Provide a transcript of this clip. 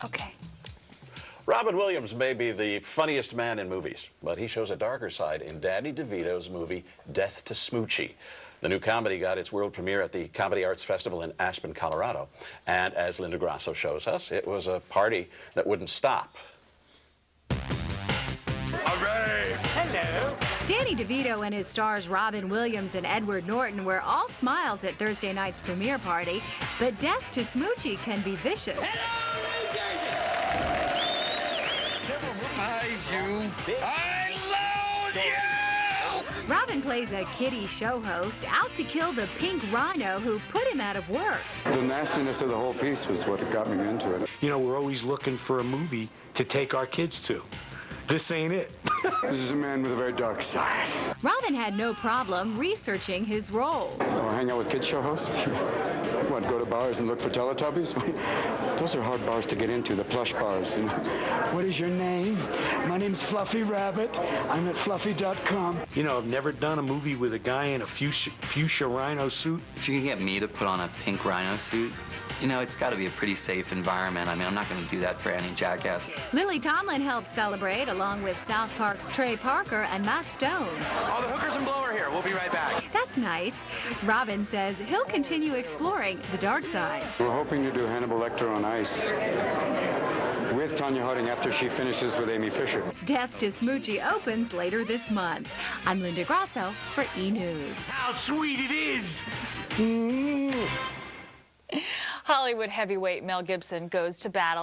Okay. Robin Williams may be the funniest man in movies, but he shows a darker side in Danny DeVito's movie Death to Smoochy. The new comedy got its world premiere at the Comedy Arts Festival in Aspen, Colorado. And as Linda Grasso shows us, it was a party that wouldn't stop. Hooray! Hello. Danny DeVito and his stars Robin Williams and Edward Norton were all smiles at Thursday night's premiere party, but Death to Smoochy can be vicious. Hello, New Jersey! Hi, you. I load you! Robin plays a kiddie show host out to kill the pink rhino who put him out of work. The nastiness of the whole piece was what got me into it. You know, we're always looking for a movie to take our kids to. This ain't it. This is a man with a very dark side. Robin had no problem researching his role. Oh, hang out with kid show hosts? What, go to bars and look for Teletubbies? Those are hard bars to get into, the plush bars. And what is your name? My name's Fluffy Rabbit. I'm at fluffy.com. You know, I've never done a movie with a guy in a fuchsia rhino suit. If you can get me to put on a pink rhino suit, you know, it's got to be a pretty safe environment. I mean, I'm not going to do that for any jackass. Lily Tomlin helped celebrate along with South Park's Trey Parker and Matt Stone. All the hookers and blower here. We'll be right back. That's nice. Robin says he'll continue exploring the dark side. We're hoping to do Hannibal Lecter on ice with Tonya Harding after she finishes with Amy Fisher. Death to Smoochy opens later this month. I'm Linda Grasso for E! News. How sweet it is! Hollywood heavyweight Mel Gibson goes to battle